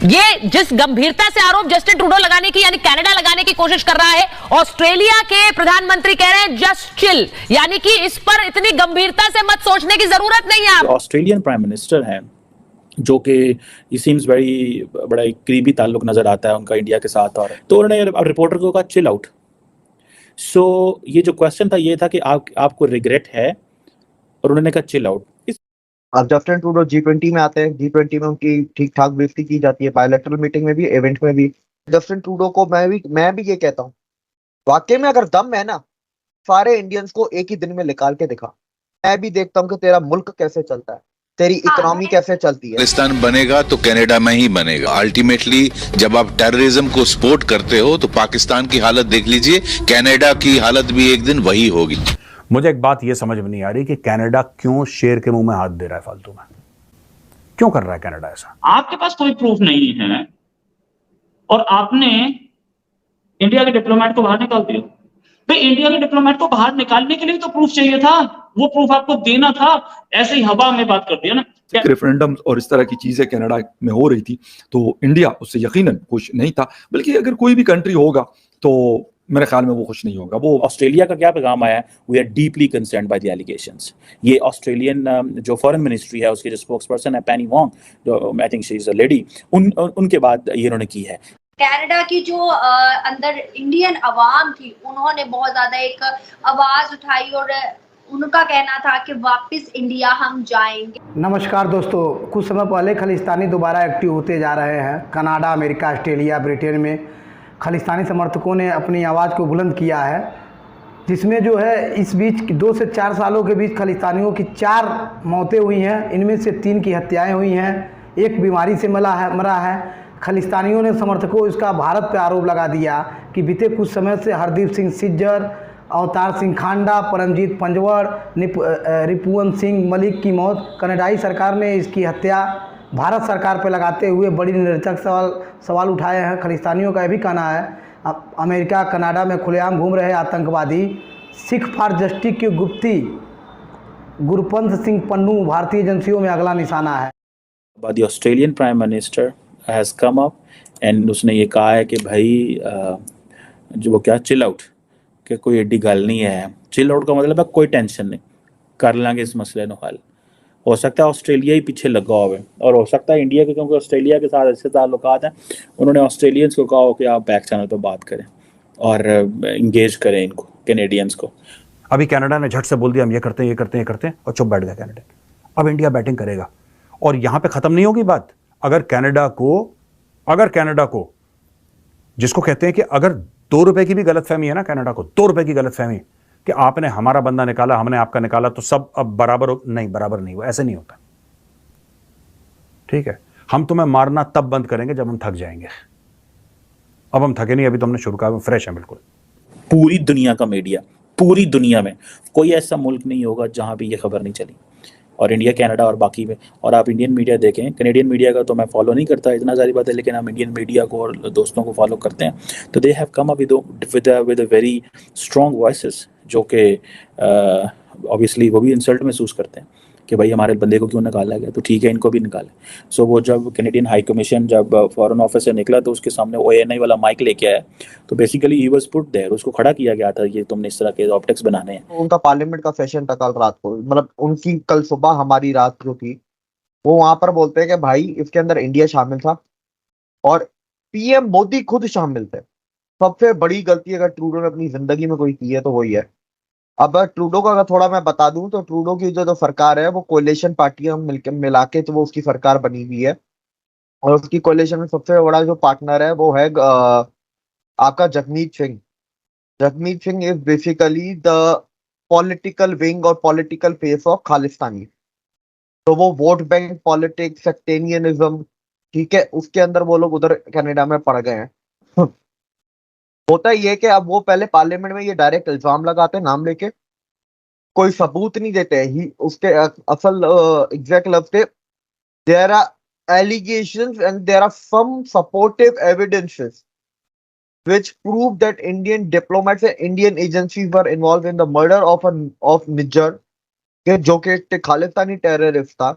ये जिस गंभीरता से आरोप जस्टिन ट्रूडो लगाने की यानी कनाडा लगाने की कोशिश कर रहा है, ऑस्ट्रेलिया के प्रधानमंत्री कह रहे हैं जस्ट चिल, यानी कि इस पर इतनी गंभीरता से मत सोचने की जरूरत नहीं है। ऑस्ट्रेलियन प्राइम मिनिस्टर हैं जो कि ही सीम्स वेरी बड़ा एक करीबी ताल्लुक नजर आता है उनका इंडिया के साथ, और तो उन्होंने रिपोर्टर को कहा चिल आउट। सो ये जो क्वेश्चन था ये था कि आपको रिग्रेट है, और उन्होंने कहा चिल आउट। अब जस्टिन ट्रूडो G20 में आते हैं, G20 में उनकी ठीक ठाक बेइज्जती की जाती है, बायलैटरल मीटिंग में भी, इवेंट में भी। जस्टिन ट्रूडो को मैं भी ये कहता हूँ, वाकई में अगर दम है ना, सारे इंडियंस को एक ही दिन में निकाल के दिखा। मैं भी देखता हूँ कि तेरा मुल्क कैसे चलता है, तेरी इकोनॉमी कैसे चलती है। पाकिस्तान बनेगा तो कनाडा में ही बनेगा। अल्टीमेटली जब आप टेररिज्म को सपोर्ट करते हो तो पाकिस्तान की हालत देख लीजिए, कनाडा की हालत भी एक दिन वही होगी। मुझे एक बात यह समझ में नहीं आ रही कि कनाडा क्यों शेर के मुंह में हाथ दे रहा है फालतू में, क्यों कर रहा है कनाडा ऐसा? आपके पास कोई प्रूफ नहीं है और आपने इंडिया के डिप्लोमेट को बाहर निकाल दिया। तो इंडिया के डिप्लोमेट को बाहर निकालने के लिए तो प्रूफ चाहिए था, वो प्रूफ आपको देना था, ऐसे ही हवा में बात कर दिया ना। रेफरेंडम और इस तरह की चीजें कनाडा में हो रही थी तो इंडिया उससे यकीनन खुश नहीं था, बल्कि अगर कोई भी कंट्री होगा तो मेरे ख्याल में वो खुश नहीं होगा। वो ऑस्ट्रेलिया का क्या पैगाम आया है, we are deeply concerned by the allegations. ये ऑस्ट्रेलियन जो फॉरेन मिनिस्ट्री है उसके जो स्पोक्सपर्सन है पेनी वोंग, जो I think she is a lady, उनके बाद ये उन्होंने की है। कनाडा की जो अंदर इंडियन अवाम थी, उन्होंने बहुत ज्यादा एक आवाज उठाई और उनका कहना था कि वापस इंडिया हम जाएंगे। नमस्कार दोस्तों, कुछ समय पहले खालिस्तानी दोबारा एक्टिव होते जा रहे हैं। कनाडा, अमेरिका, ऑस्ट्रेलिया, ब्रिटेन में खालिस्तानी समर्थकों ने अपनी आवाज़ को बुलंद किया है, जिसमें जो है इस बीच 2 से 4 सालों के बीच खालिस्तानियों की 4 मौतें हुई हैं। इनमें से 3 की हत्याएं हुई हैं, एक बीमारी से मरा है। खालिस्तानियों ने समर्थकों इसका भारत पर आरोप लगा दिया कि बीते कुछ समय से हरदीप सिंह सिज्जर, अवतार सिंह खांडा, परमजीत पंजवाड़, रिपुवन सिंह मलिक की मौत, कनाडाई सरकार ने इसकी हत्या भारत सरकार पर लगाते हुए बड़ी निरर्थक सवाल उठाए हैं। खालिस्तानियों का यह भी कहना है अमेरिका, कनाडा में खुलेआम घूम रहे आतंकवादी सिख फॉर जस्टिस के गुप्ती गुरपंथ सिंह पन्नू भारतीय एजेंसियों में अगला निशाना है। The Australian prime minister has come up and उसने ये कहा है कि भाई जो वो क्या चिल आउट, कि कोई एडी गल नहीं है। चिल आउट का मतलब है कोई टेंशन नहीं, कर लेंगे इस मसले को हल। हो सकता है ऑस्ट्रेलिया ही पीछे लगा हो, और हो सकता है इंडिया के, क्योंकि ऑस्ट्रेलिया के साथ ऐसे ताल्लुकात हैं, उन्होंने ऑस्ट्रेलियंस को कहा हो कि आप बैक चैनल पर बात करें और इंगेज करें इनको, कैनेडियंस को। अभी कनाडा ने झट से बोल दिया हम ये करते हैं, ये करते हैं, ये करते हैं, और चुप बैठ गया कनाडा। अब इंडिया बैटिंग करेगा और यहाँ पे ख़त्म नहीं होगी बात। अगर कनाडा को जिसको कहते हैं कि अगर 2 रुपए की भी गलतफहमी है ना, कनाडा को 2 रुपए की गलतफहमी कि आपने हमारा बंदा निकाला, हमने आपका निकाला, तो सब अब बराबर नहीं, बराबर नहीं, वो ऐसे नहीं होता। ठीक है, हम तुम्हें मारना तब बंद करेंगे जब हम थक जाएंगे। अब हम थके नहीं, अभी तो हमने शुरू करा, फ्रेश है बिल्कुल। पूरी दुनिया का मीडिया, पूरी दुनिया में कोई ऐसा मुल्क नहीं होगा जहां भी ये खबर नहीं चली, और इंडिया, कनाडा और बाकी में। और आप इंडियन मीडिया देखें, कैनेडियन मीडिया का तो मैं फॉलो नहीं करता, इतना सारी बात है, लेकिन हम इंडियन मीडिया को और दोस्तों को फॉलो करते हैं, तो they have come up with a very strong voices, जो कि ऑब्वियसली वो भी इंसल्ट महसूस करते हैं कि भाई हमारे बंदे को क्यों निकाला गया, तो ठीक है इनको भी निकालें। सो वो जब कैनेडियन हाई कमीशन जब फॉरेन ऑफिस से निकला तो उसके सामने ONI वाला माइक लेके आया, तो basically he was put there, उसको खड़ा किया गया था ये तुमने इस तरह के ऑप्टिक्स बनाने हैं। उनका पार्लियामेंट का सेशन था कल रात को, मतलब उनकी कल सुबह हमारी रात जो थी, वो वहां पर बोलते हैं कि भाई इसके अंदर इंडिया शामिल था और PM मोदी खुद शामिल थे। सबसे बड़ी गलती अगर ट्रूडो ने अपनी जिंदगी में कोई की है तो वही है। अब ट्रूडो का अगर थोड़ा मैं बता दूं तो ट्रूडो की जो सरकार है वो कोलिशन पार्टियां मिला के तो वो उसकी सरकार बनी हुई है, और उसकी कोलिशन में सबसे बड़ा जो पार्टनर है वो है आपका Jagmeet Singh. Jagmeet Singh is basically the political wing और पॉलिटिकल फेस ऑफ खालिस्तानी। तो वो वोट बैंक पॉलिटिक्स, सेक्टेरियनिज्म, ठीक है, उसके अंदर वो लोग उधर कनाडा में पड़ गए हैं। होता ही है कि अब वो पहले पार्लियामेंट में ये डायरेक्ट इल्जाम लगाते हैं नाम लेके, कोई सबूत नहीं देते ही उसके असल एग्जैक्ट लफ्ज थे, there are allegations and there are some supportive evidences which prove that Indian diplomats and Indian agencies were involved in the murder of Nijjar, जो कि खालिस्तानी टेररिस्ट था,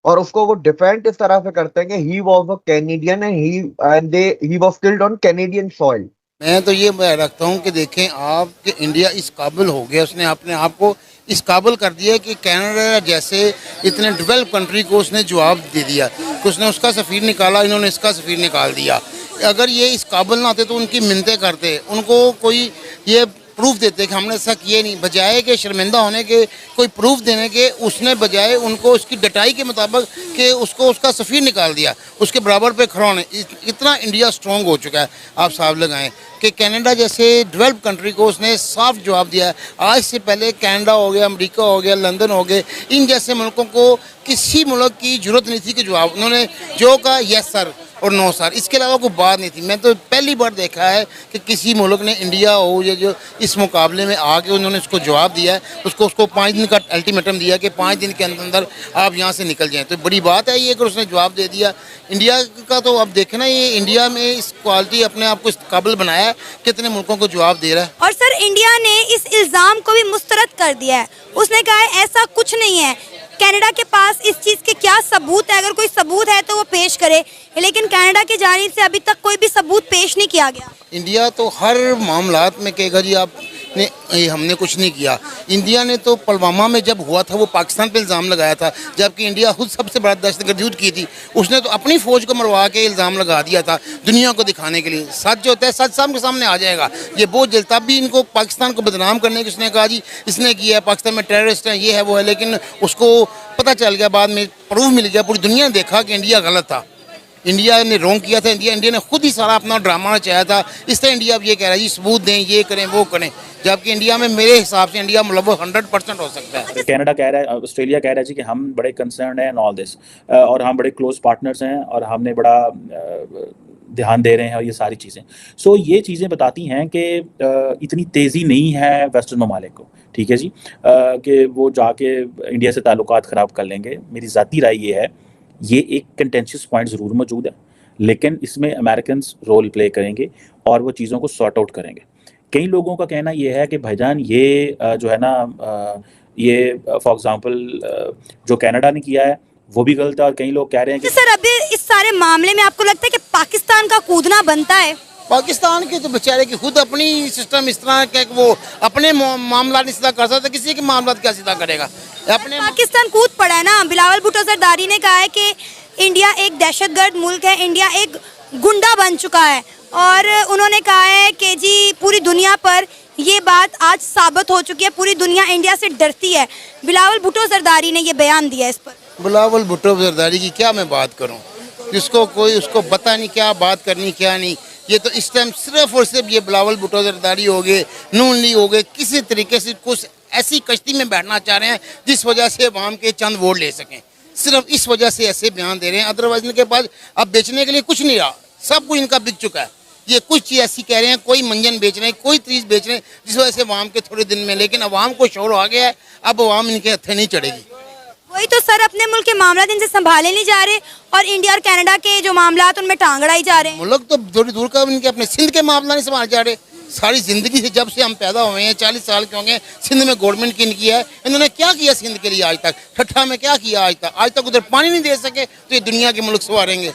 और उसको वो डिफेंड इस तरह से करते हैं कि he was a Canadian and he was killed on Canadian soil. मैं तो ये रखता हूँ कि देखें आप कि इंडिया इस काबिल हो गया, उसने अपने आप को इस काबिल कर दिया कि कनाडा जैसे इतने डेवलप कंट्री को उसने जवाब दे दिया कि उसने उसका सफ़ीर निकाला, इन्होंने इसका सफ़ीर निकाल दिया। अगर ये इस काबिल ना होते तो उनकी मिन्नतें करते, उनको कोई ये प्रूफ देते कि हमने ऐसा किए नहीं, बजाय के शर्मिंदा होने के कोई प्रूफ देने के उसने बजाय उनको उसकी डटाई के मुताबिक कि उसको उसका सफ़ीर निकाल दिया, उसके बराबर पे खड़ा होने। इतना इंडिया स्ट्रॉन्ग हो चुका है, आप साहब लगाएं कि कनाडा जैसे डेवलप कंट्री को उसने साफ जवाब दिया है। आज से पहले कनाडा हो गया, अमेरिका हो गया, लंदन हो गए, इन जैसे मुल्कों को किसी मुल्क की जरूरत नहीं थी कि जवाब उन्होंने जो कहा यस सर और नो सर, इसके अलावा कोई बात नहीं थी। मैं तो पहली बार देखा है कि किसी मुल्क ने इंडिया हो या जो इस मुकाबले में आके उन्होंने उसको जवाब दिया है, उसको 5 दिन का अल्टीमेटम दिया कि 5 दिन के अंदर आप यहाँ से निकल जाएं। तो बड़ी बात है ये कि उसने जवाब दे दिया। इंडिया का तो अब देखना ये इंडिया में इस क्वालिटी अपने आप को इस काबिल बनाया है, कितने मुल्कों को जवाब दे रहा है। और सर इंडिया ने इस इल्ज़ाम को भी मुस्तरद कर दिया है, उसने कहा है ऐसा कुछ नहीं है, कनाडा के पास इस चीज़ के क्या सबूत है, अगर कोई सबूत है तो वो पेश करे, लेकिन कनाडा की जानिब से अभी तक कोई भी सबूत पेश नहीं किया गया। इंडिया तो हर मामलात में कहेगा जी आपने हमने कुछ नहीं किया। इंडिया ने तो पुलवामा में जब हुआ था वो पाकिस्तान पे इल्ज़ाम लगाया था, जबकि इंडिया खुद सबसे बड़ा दहशतगर्द युद्ध की थी, उसने तो अपनी फ़ौज को मरवा के इल्ज़ाम लगा दिया था दुनिया को दिखाने के लिए। सच जो होता है सच सामने सामने आ जाएगा। ये बहुत जल्द तब भी इनको पाकिस्तान को बदनाम करने की उसने कहा जी इसने किया है, पाकिस्तान में टेररिस्ट है, ये है वो है, लेकिन उसको पता चल गया, बाद में प्रूफ मिल गया, पूरी दुनिया ने देखा कि इंडिया गलत था, इंडिया ने रोंग किया था। इंडिया ने खुद ही सारा अपना ड्रामा चाहा था। इस तरह इंडिया अब ये कह रहा है जी सबूत दें, ये करें वो करें, जबकि इंडिया में मेरे हिसाब से इंडिया मतलब 100% हो सकता है। कनाडा कह रहा है, ऑस्ट्रेलिया कह रहा है जी कि हम बड़े कंसर्न हैं ऑल दिस, और हम बड़े क्लोज पार्टनर्स हैं और हमने बड़ा ध्यान दे रहे हैं और ये सारी चीज़ें। सो ये चीज़ें बताती हैं कि इतनी तेज़ी नहीं है वेस्टर्न ममालिक को, ठीक है जी, कि वो जाके इंडिया से ताल्लुकात ख़राब कर लेंगे। मेरी ज़ाती राय ये है, ये एक कंटेंशियस पॉइंट ज़रूर मौजूद है, लेकिन इसमें अमेरिकन रोल प्ले करेंगे और वो चीज़ों को सॉर्ट आउट करेंगे। कई लोगों का कहना ये है कि भाईजान ये जो है ना ये फॉर एग्जांपल जो कनाडा ने किया है वो भी गलत है, और कई लोग कह रहे हैं कि सर अभी इस सारे मामले में आपको लगता है कि पाकिस्तान का कूदना बनता है? पाकिस्तान के तो बेचारे की खुद अपनी सिस्टम इस तरह का वो अपने मामला नहीं सीधा कर सकता, किसी के मामला क्या सीधा करेगा? अपने पाकिस्तान कूद पड़ा है ना। बिलावल भुट्टो जरदारी ने कहा है कि इंडिया एक दहशतगर्द मुल्क है, इंडिया एक गुंडा बन चुका है, और उन्होंने कहा है कि जी पूरी दुनिया पर ये बात आज साबित हो चुकी है, पूरी दुनिया इंडिया से डरती है। बिलावल भुट्टो जरदारी ने ये बयान दिया इस पर। बिलावल भुट्टो जरदारी की क्या मैं बात करूं, जिसको कोई उसको पता नहीं क्या बात करनी क्या नहीं। ये तो इस टाइम सिर्फ और सिर्फ ये बिलावल भुट्टो जरदारी हो गए, नून लीग हो गए, किसी तरीके से कुछ ऐसी कश्ती में बैठना चाह रहे हैं जिस वजह से अवाम के चंद वोट ले सकें, सिर्फ इस वजह से ऐसे बयान दे रहे हैं। अदरवाइज इनके पास अब बेचने के लिए कुछ नहीं रहा, सब कुछ इनका बिक चुका है। ये कुछ चीज़ ऐसी कह रहे हैं, कोई मंजन बेच रहे हैं, कोई चीज़ बेच रहे हैं जिस वजह से अवाम के थोड़े दिन में, लेकिन अवाम को शोर आ गया है, अब अवाम इनके हथे नहीं चढ़ेगी। वही तो सर, अपने मुल्क के मामला इनसे संभाले नहीं जा रहे, और इंडिया और कनाडा के जो मामला उनमें टांग अड़ाई जा रहे हैं। मुल्क तो थोड़ी दूर का इनके अपने सिंध के मामला नहीं संभाले जा रहे। सारी जिंदगी से जब से हम पैदा हुए हैं 40 साल के होंगे, सिंध में गवर्नमेंट की इनकी है, इन्होंने क्या किया सिंध के लिए आज तक? ठट्ठा में क्या किया आज तक? आज तक उधर पानी नहीं दे सके, तो ये दुनिया के मुल्क संवारेंगे।